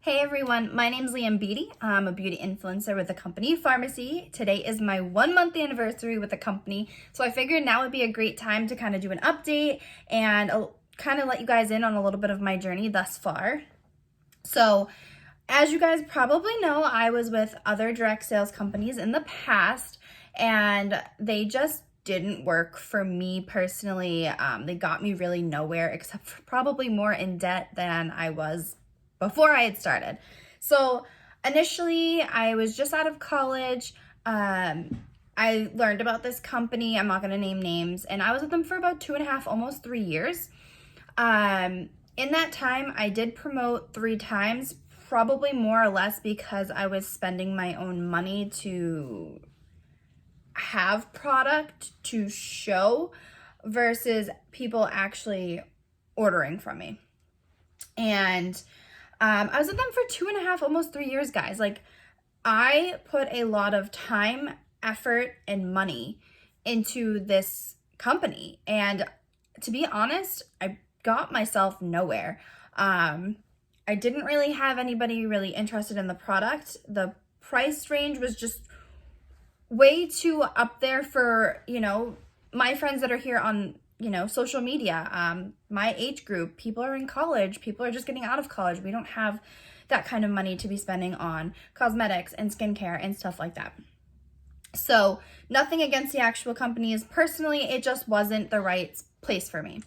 Hey everyone, my name's Liam Beatty. I'm a beauty influencer with the company Farmasi. Today is my 1 month anniversary with the company, so I figured now would be a great time to kind of do an update and kind of let you guys in on a little bit of my journey thus far. So, as you guys probably know, I was with other direct sales companies in the past, and they just didn't work for me personally. They got me really nowhere, except for probably more in debt than I was before I had started. So initially, I was just out of college. I learned about this company. I'm not going to name names. And I was with them for about 2.5, almost 3 years. In that time, I did promote 3 times, probably more or less because I was spending my own money to have product to show versus people actually ordering from me. And I was with them for 2.5, almost 3 years, guys. Like, I put a lot of time, effort, and money into this company. And to be honest, I got myself nowhere. I didn't really have anybody really interested in the product. The price range was just way too up there for, my friends that are here on social media, my age group. People are in college, people are just getting out of college. We don't have that kind of money to be spending on cosmetics and skincare and stuff like that. So nothing against the actual companies. Personally, it just wasn't the right place for me.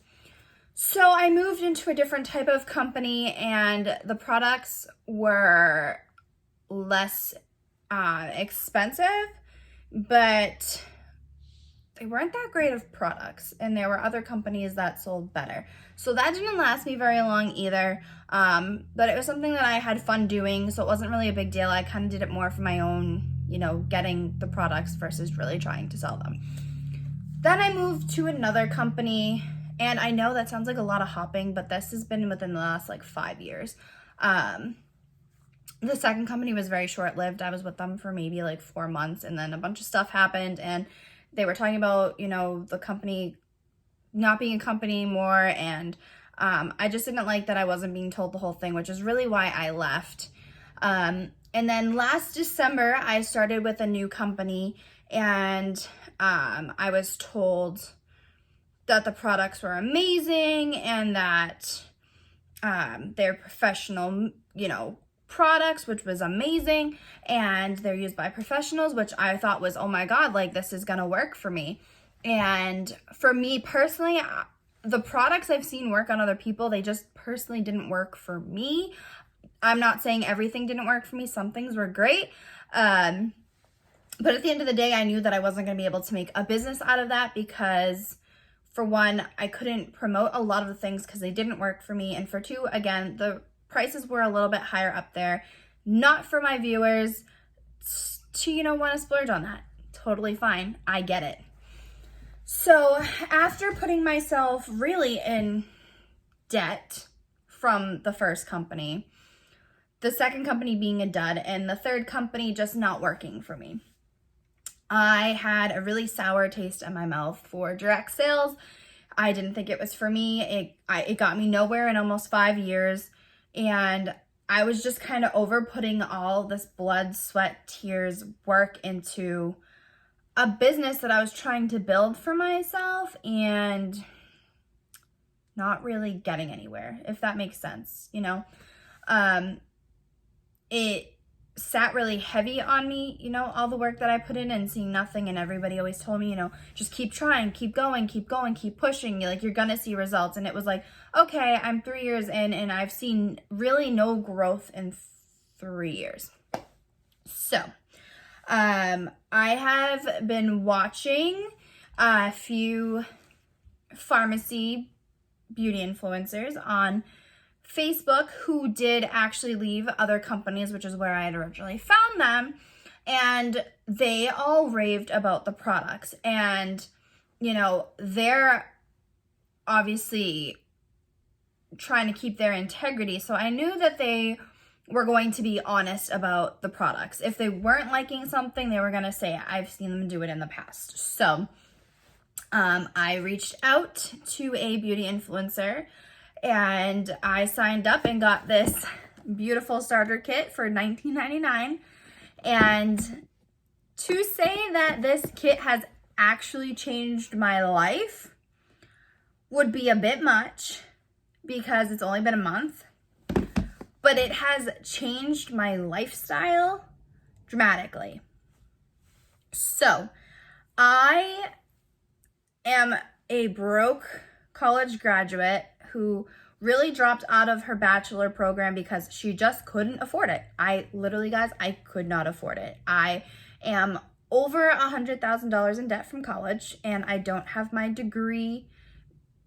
So I moved into a different type of company, and the products were less expensive, but they weren't that great of products, and there were other companies that sold better. So that didn't last me very long either, but it was something that I had fun doing, so it wasn't really a big deal. I kind of did it more for my own, getting the products versus really trying to sell them. Then I moved to another company, and I know that sounds like a lot of hopping, but this has been within the last 5 years. The second company was very short-lived. I was with them for maybe 4 months, and then a bunch of stuff happened, and they were talking about, the company not being a company anymore, and I just didn't like that I wasn't being told the whole thing, which is really why I left. And then last December, I started with a new company, and I was told that the products were amazing and that they're professional, products, which was amazing, and they're used by professionals, which I thought was, oh my god, this is gonna work for me. And for me personally, the products I've seen work on other people, they just personally didn't work for me. I'm not saying everything didn't work for me. Some things were great, but at the end of the day, I knew that I wasn't gonna be able to make a business out of that because, for one, I couldn't promote a lot of the things because they didn't work for me, and for two, again, the prices were a little bit higher up there, not for my viewers to, want to splurge on that. Totally fine. I get it. So after putting myself really in debt from the first company, the second company being a dud, and the third company just not working for me, I had a really sour taste in my mouth for direct sales. I didn't think it was for me. It got me nowhere in almost 5 years. And I was just kind of over putting all this blood, sweat, tears, work into a business that I was trying to build for myself and not really getting anywhere, if that makes sense, It sat really heavy on me, all the work that I put in and seeing nothing. And everybody always told me, just keep trying, keep going, keep pushing. You're gonna see results. And it was okay, I'm 3 years in and I've seen really no growth in 3 years. So, I have been watching a few Farmasi beauty influencers on Facebook who did actually leave other companies, which is where I had originally found them, and they all raved about the products. And they're obviously trying to keep their integrity, so I knew that they were going to be honest about the products. If they weren't liking something, they were going to say, I've seen them do it in the past. So I reached out to a beauty influencer, and I signed up and got this beautiful starter kit for $19.99. And to say that this kit has actually changed my life would be a bit much because it's only been a month, but it has changed my lifestyle dramatically. So I am a broke college graduate who really dropped out of her bachelor program because she just couldn't afford it. I literally, guys, I could not afford it. I am over $100,000 in debt from college, and I don't have my degree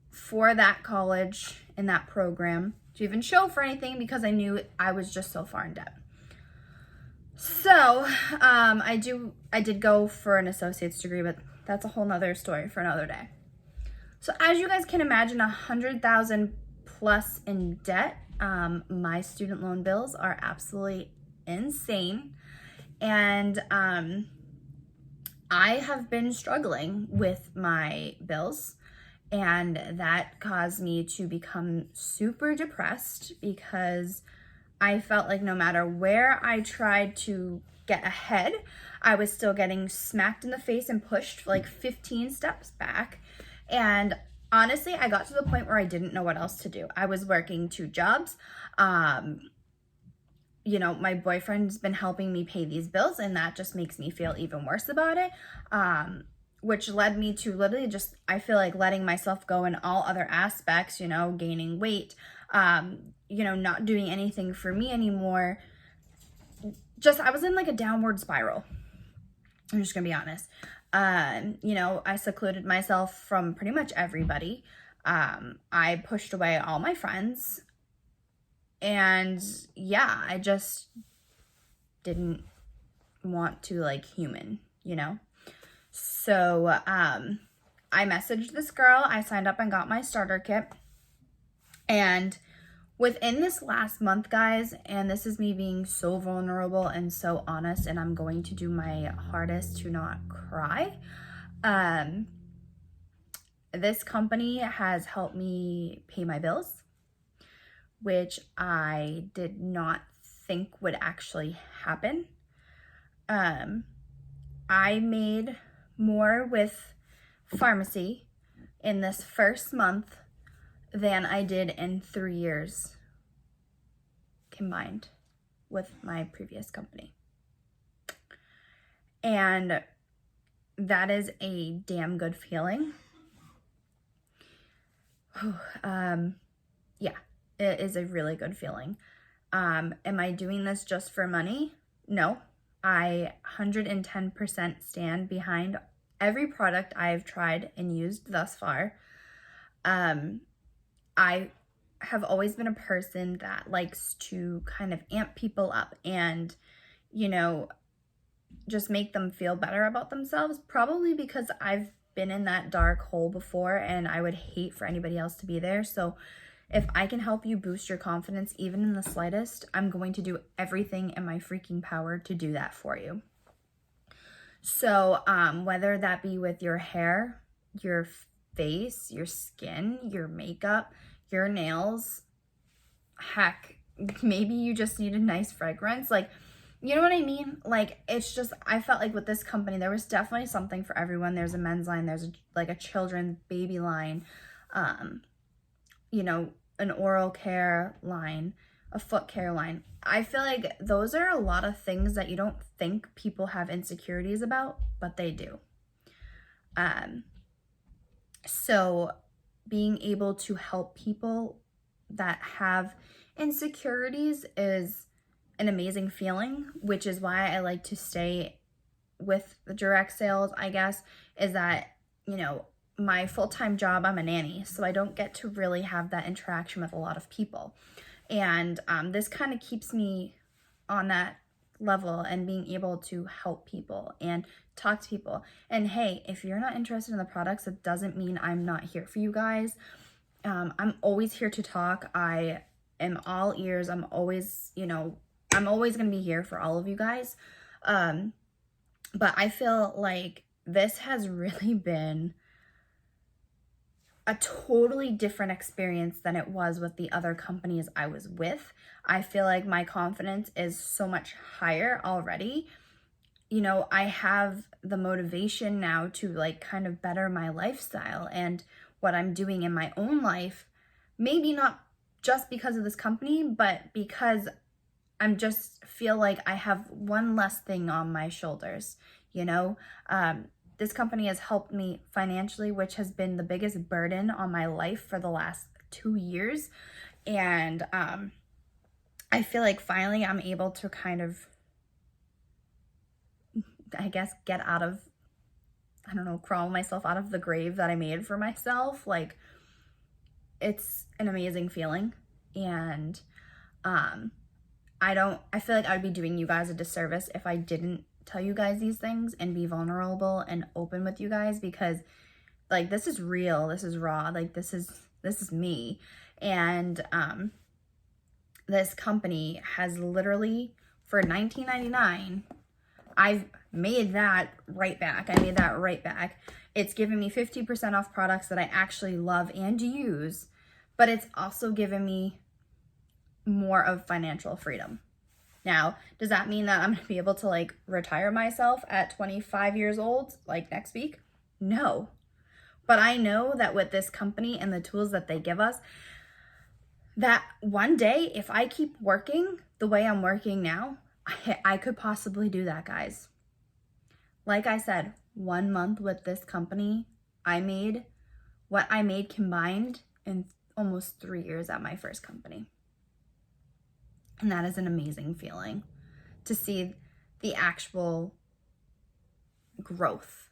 for that college in that program to even show for anything because I knew I was just so far in debt. So I did go for an associate's degree, but that's a whole nother story for another day. So as you guys can imagine, $100,000 plus in debt. My student loan bills are absolutely insane, and I have been struggling with my bills, and that caused me to become super depressed because I felt like no matter where I tried to get ahead, I was still getting smacked in the face and pushed like 15 steps back. And honestly, I got to the point where I didn't know what else to do. I was working 2 jobs. My boyfriend's been helping me pay these bills, and that just makes me feel even worse about it. Which led me to literally just, I feel like letting myself go in all other aspects, gaining weight, not doing anything for me anymore. I was in like a downward spiral. I'm just gonna be honest. I secluded myself from pretty much everybody. I pushed away all my friends. And yeah, I just didn't want to like human, So I messaged this girl. I signed up and got my starter kit. And within this last month, guys, and this is me being so vulnerable and so honest, and I'm going to do my hardest to not cry. This company has helped me pay my bills, which I did not think would actually happen. I made more with Farmasi in this first month than I did in 3 years combined with my previous company. And that is a damn good feeling. Yeah, it is a really good feeling. Am I doing this just for money? No. I 110% stand behind every product I've tried and used thus far. I have always been a person that likes to kind of amp people up and, just make them feel better about themselves, probably because I've been in that dark hole before and I would hate for anybody else to be there. So if I can help you boost your confidence even in the slightest, I'm going to do everything in my freaking power to do that for you. So whether that be with your hair, your face, your skin, your makeup, your nails, heck, maybe you just need a nice fragrance. Like, you know what I mean? Like, it's just, I felt like with this company, there was definitely something for everyone. There's a men's line, there's a children's baby line, an oral care line, a foot care line. I feel like those are a lot of things that you don't think people have insecurities about, but they do. So being able to help people that have insecurities is an amazing feeling, which is why I like to stay with the direct sales, I guess, is that, my full-time job, I'm a nanny, so I don't get to really have that interaction with a lot of people. And this kind of keeps me on that level and being able to help people and talk to people. And hey, if you're not interested in the products, it doesn't mean I'm not here for you guys. I'm always here to talk. I am all ears. I'm always going to be here for all of you guys. But I feel like this has really been a totally different experience than it was with the other companies I was with. I feel like my confidence is so much higher already. You know, I have the motivation now to like kind of better my lifestyle and what I'm doing in my own life. Maybe not just because of this company, but because I'm just feel like I have one less thing on my shoulders, you know? This company has helped me financially, which has been the biggest burden on my life for the last 2 years. And I feel like finally I'm able to kind of, I guess, get out of, I don't know, crawl myself out of the grave that I made for myself. Like, it's an amazing feeling. And I feel like I'd be doing you guys a disservice if I didn't tell you guys these things and be vulnerable and open with you guys, because like this is real, this is raw, like this is me. And this company has literally, for $19.99, I've made that right back. I made that right back. It's given me 50% off products that I actually love and use, but it's also given me more of financial freedom. Now, does that mean that I'm going to be able to like retire myself at 25 years old, like next week? No. But I know that with this company and the tools that they give us, that one day, if I keep working the way I'm working now, I could possibly do that, guys. Like I said, 1 month with this company, I made what I made combined in almost 3 years at my first company. And that is an amazing feeling to see the actual growth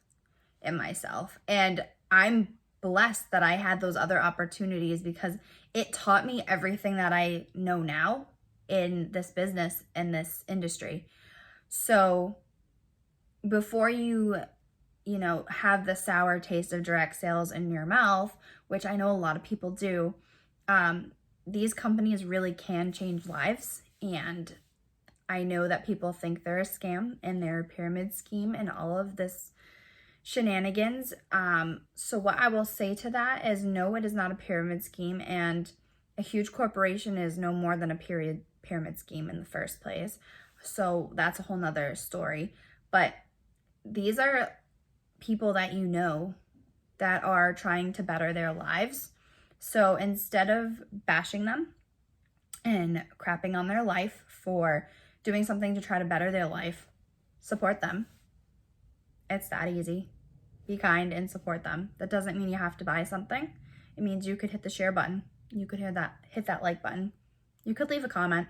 in myself. And I'm blessed that I had those other opportunities because it taught me everything that I know now in this business, in this industry. So before you have the sour taste of direct sales in your mouth, which I know a lot of people do, these companies really can change lives. And I know that people think they're a scam and they're a pyramid scheme and all of this shenanigans. So what I will say to that is no, it is not a pyramid scheme, and a huge corporation is no more than a pyramid scheme in the first place. So that's a whole nother story. But these are people that you know that are trying to better their lives. So instead of bashing them and crapping on their life for doing something to try to better their life, support them. It's that easy. Be kind and support them. That doesn't mean you have to buy something. It means you could hit the share button. You could hit that like button. You could leave a comment.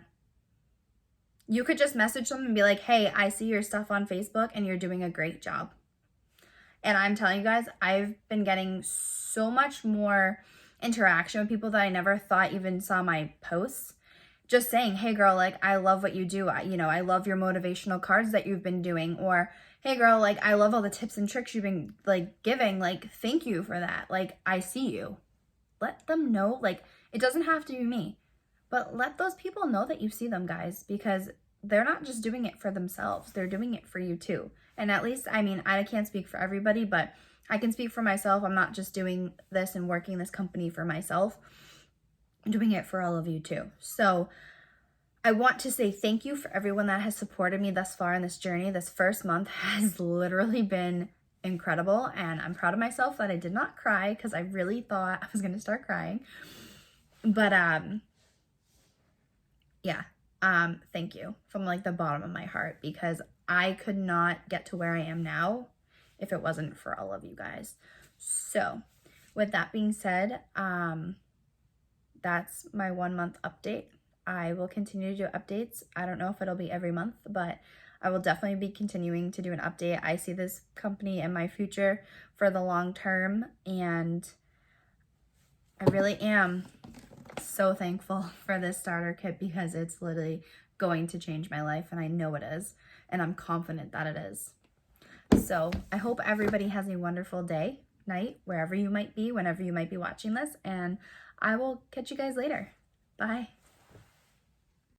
You could just message them and be like, hey, I see your stuff on Facebook and you're doing a great job. And I'm telling you guys, I've been getting so much more interaction with people that I never thought even saw my posts. Just saying, hey girl, like, I love what you do. I love your motivational cards that you've been doing. Or, hey girl, like, I love all the tips and tricks you've been like giving. Like, thank you for that. Like, I see you. Let them know, like, it doesn't have to be me, but let those people know that you see them, guys, because they're not just doing it for themselves. They're doing it for you too. And at least, I mean, I can't speak for everybody, but I can speak for myself. I'm not just doing this and working this company for myself. I'm doing it for all of you too. So I want to say thank you for everyone that has supported me thus far in this journey. This first month has literally been incredible, and I'm proud of myself that I did not cry because I really thought I was going to start crying. But thank you from like the bottom of my heart, because I could not get to where I am now if it wasn't for all of you guys. So with that being said, that's my 1 month update. I will continue to do updates. I don't know if it'll be every month, but I will definitely be continuing to do an update. I see this company in my future for the long term, and I really am so thankful for this starter kit because it's literally going to change my life, and I know it is, and I'm confident that it is. So I hope everybody has a wonderful day, night, wherever you might be, whenever you might be watching this, and I will catch you guys later. Bye.